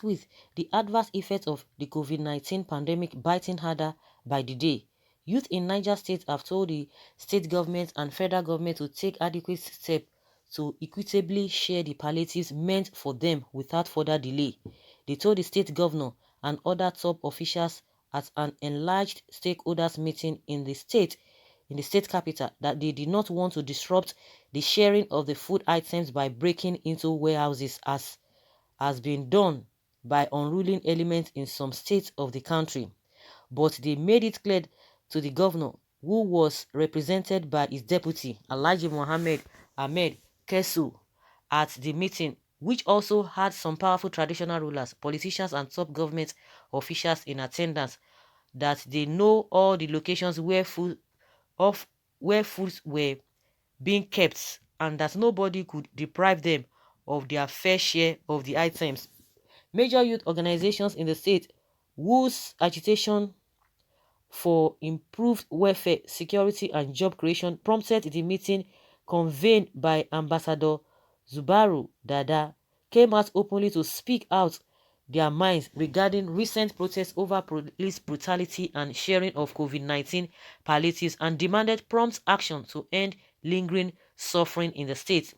with the adverse effects of the COVID-19 pandemic biting harder by the day, youth in Niger State have told the state government and federal government to take adequate steps to equitably share the palliatives meant for them without further delay. They told the state governor and other top officials at an enlarged stakeholders meeting in the state capital that they did not want to disrupt the sharing of the food items by breaking into warehouses as has been done by unruly elements in some states of the country. But they made it clear to the governor, who was represented by his deputy, Alhaji Mohammed Ahmed Kesu, at the meeting, which also had some powerful traditional rulers, politicians and top government officials in attendance, that they know all the locations where foods were being kept and that nobody could deprive them of their fair share of the items. Major youth organizations in the state, whose agitation for improved welfare, security and job creation prompted the meeting convened by Ambassador Zubaru Dada, came out openly to speak out their minds regarding recent protests over police brutality and sharing of COVID-19 palliatives and demanded prompt action to end lingering suffering in the state.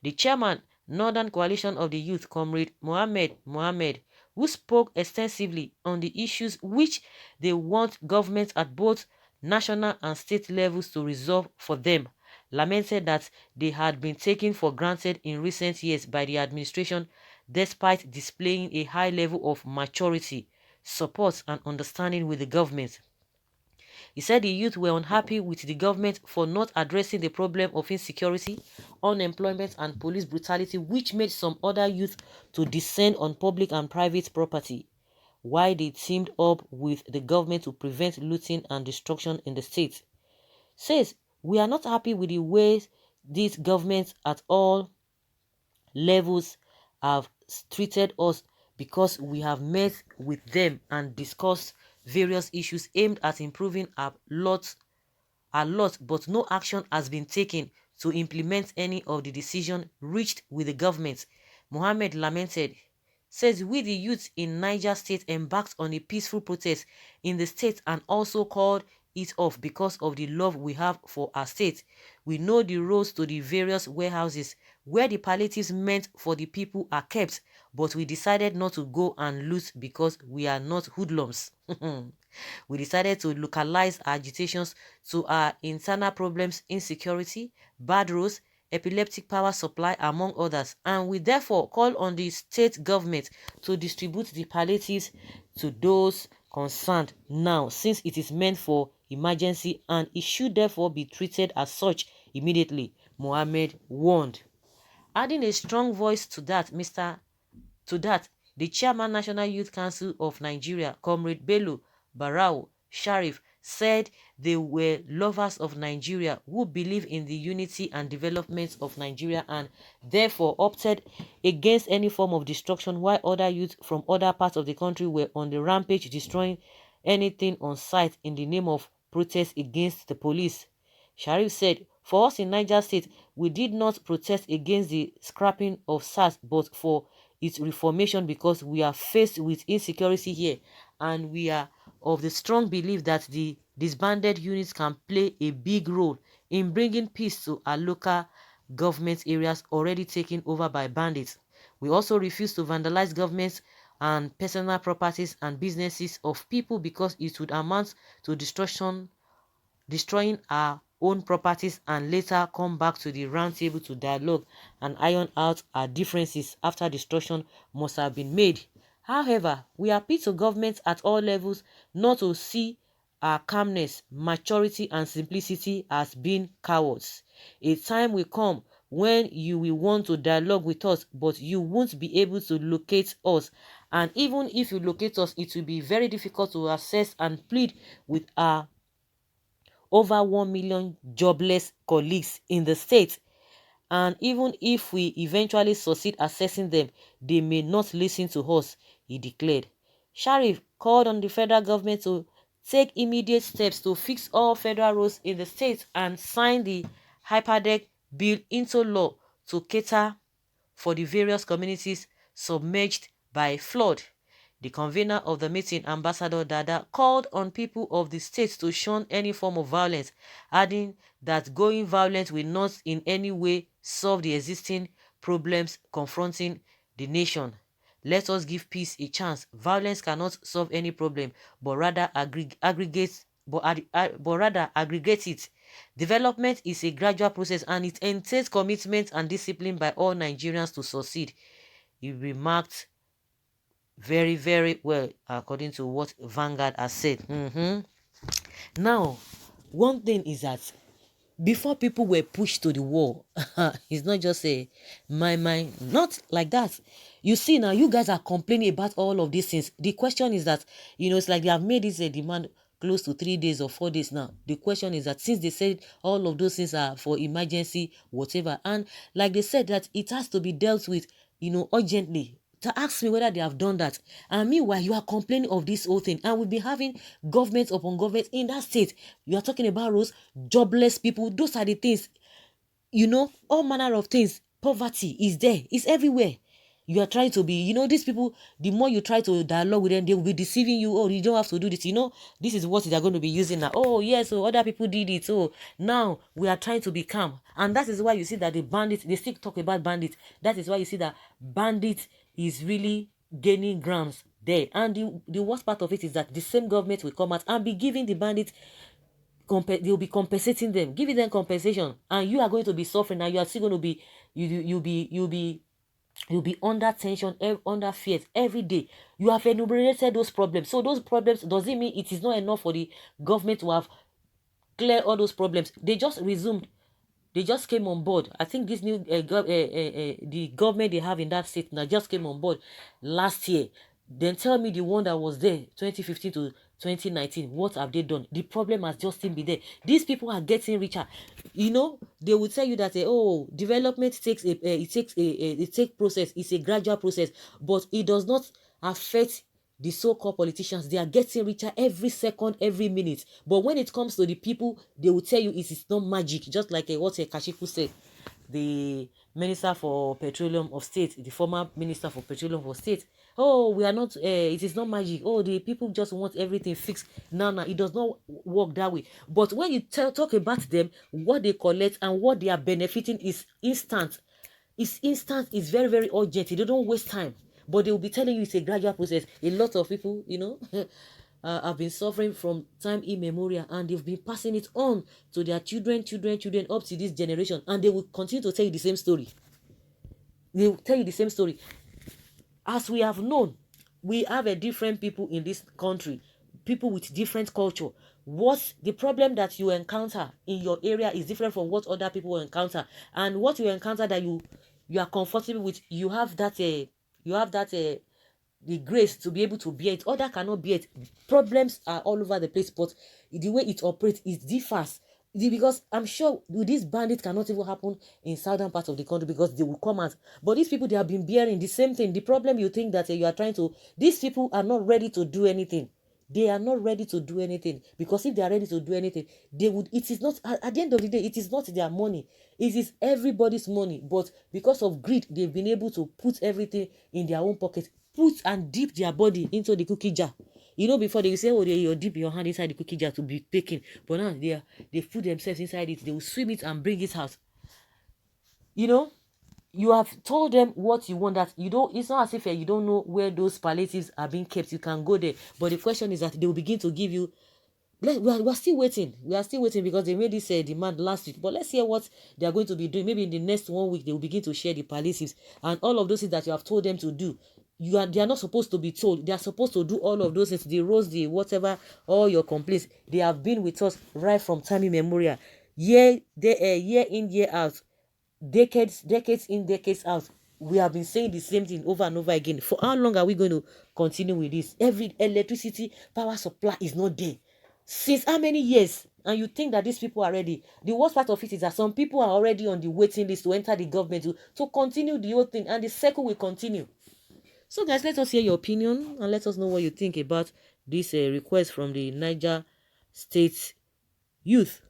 The chairman, Northern Coalition of the Youth, Comrade Mohammed, who spoke extensively on the issues which they want governments at both national and state levels to resolve for them, lamented that they had been taken for granted in recent years by the administration despite displaying a high level of maturity, support and understanding with the government. He said the youth were unhappy with the government for not addressing the problem of insecurity, unemployment and police brutality, which made some other youth to descend on public and private property, while they teamed up with the government to prevent looting and destruction in the state. Says, we are not happy with the ways these governments at all levels have treated us because we have met with them and discussed various issues aimed at improving a lot, but no action has been taken to implement any of the decision reached with the government. Mohammed lamented, says, we the youth in Niger State embarked on a peaceful protest in the state and also called it off because of the love we have for our state. We know the roads to the various warehouses where the palliatives meant for the people are kept, but we decided not to go and loot because we are not hoodlums. We decided to localize our agitations to our internal problems, insecurity, bad roads, epileptic power supply, among others, and we therefore call on the state government to distribute the palliatives to those concerned now, since it is meant for emergency and it should therefore be treated as such immediately, Mohammed warned. Adding a strong voice to that, the chairman National Youth Council of Nigeria, Comrade Bello Barau Sharif, said they were lovers of Nigeria who believe in the unity and development of Nigeria and therefore opted against any form of destruction, while other youth from other parts of the country were on the rampage destroying anything on sight in the name of protest against the police. Sharif said, for us in Niger State, we did not protest against the scrapping of SARS but for its reformation because we are faced with insecurity here and we are of the strong belief that the disbanded units can play a big role in bringing peace to our local government areas already taken over by bandits. We also refuse to vandalize governments and personal properties and businesses of people because it would amount to destroying our own properties and later come back to the round table to dialogue and iron out our differences after destruction must have been made. However, we appeal to governments at all levels not to see our calmness, maturity and simplicity as being cowards. A time will come when you will want to dialogue with us, but you won't be able to locate us. And even if you locate us, it will be very difficult to assess and plead with our over 1 million jobless colleagues in the state. And even if we eventually succeed assessing them, they may not listen to us, he declared. Sharif called on the federal government to take immediate steps to fix all federal roads in the state and sign the Hyperdeck Bill into law to cater for the various communities submerged by flood. The convener of the meeting, Ambassador Dada, called on people of the state to shun any form of violence, adding that going violent will not in any way solve the existing problems confronting the nation. Let us give peace a chance. Violence cannot solve any problem, but rather aggregate it. Development is a gradual process and it entails commitment and discipline by all Nigerians to succeed. He remarked very, very well according to what Vanguard has said. Now, one thing is that before people were pushed to the wall, it's not just a not like that. You see now, you guys are complaining about all of these things. The question is that, it's like they have made this a demand close to 3 days or 4 days now. The question is that since they said all of those things are for emergency, whatever, and like they said that it has to be dealt with, urgently, to ask me whether they have done that. And meanwhile, you are complaining of this whole thing. And we'll be having government upon government in that state. You are talking about those jobless people. Those are the things, all manner of things. Poverty is there. It's everywhere. You are trying to be, these people, the more you try to dialogue with them, they will be deceiving you. Oh, you don't have to do this. This is what they're going to be using now. Oh, yes, so other people did it. So now we are trying to be calm. And that is why you see that the bandits, they still talk about bandits. That is why you see that bandits is really gaining grounds there. And the worst part of it is that the same government will come out and be giving the bandits, they'll be compensating them, giving them compensation. And you are going to be suffering, and you are still going to be, you'll be under tension, under fear every day. You have enumerated those problems. So those problems, does it mean it is not enough for the government to have cleared all those problems? They just resumed. They just came on board. I think this new the government they have in that state now just came on board last year. Then tell me the one that was there 2015 to 2019, what have they done? The problem has just still been there. These people are getting richer. They will tell you that development takes a process. It's a gradual process, but it does not affect the so-called politicians. They are getting richer every second, every minute. But when it comes to the people, they will tell you it is not magic. Just like what Kashifu said, the Minister for Petroleum of State, the former Minister for Petroleum of State. Oh, we are not, it is not magic. Oh, the people just want everything fixed. No, it does not work that way. But when you talk about them, what they collect and what they are benefiting is instant. It's instant, it's very, very urgent. They don't waste time. But they will be telling you it's a gradual process. A lot of people, have been suffering from time immemorial, and they've been passing it on to their children up to this generation, and they will continue to tell you the same story. They will tell you the same story. As we have known, we have a different people in this country, people with different culture. What the problem that you encounter in your area is different from what other people will encounter, and what you encounter that you are comfortable with, you have that the grace to be able to bear it. Other cannot bear it. Problems are all over the place, but the way it operates is differs. Because I'm sure this bandit cannot even happen in southern parts of the country, because they will come out. But these people, they have been bearing the same thing. The problem you think that you are trying to, these people are not ready to do anything. They are not ready to do anything, because if they are ready to do anything, they would. It is not, at the end of the day, it is not their money. It is everybody's money. But because of greed, they've been able to put everything in their own pocket, put and dip their body into the cookie jar. Before they will say, oh, you dip your hand inside the cookie jar to be taken. But now they put themselves inside it. They will swim it and bring it out. You have told them what you want, that it's not as if you don't know where those palliatives are being kept. You can go there. But the question is that they will begin to give you. We are still waiting. We are still waiting, because they made this demand last week. But let's hear what they are going to be doing. Maybe in the next 1 week, they will begin to share the palliatives and all of those things that you have told them to do. They are not supposed to be told. They are supposed to do all of those things. The roast, the whatever, all your complaints. They have been with us right from time immemorial. Year in, year out. Decades in, decades out. We have been saying the same thing over and over again. For how long are we going to continue with this? Every electricity power supply is not there. Since how many years? And you think that these people are ready? The worst part of it is that some people are already on the waiting list to enter the government to continue the whole thing, and the cycle will continue. So guys, let us hear your opinion and let us know what you think about this request from the Niger State youth.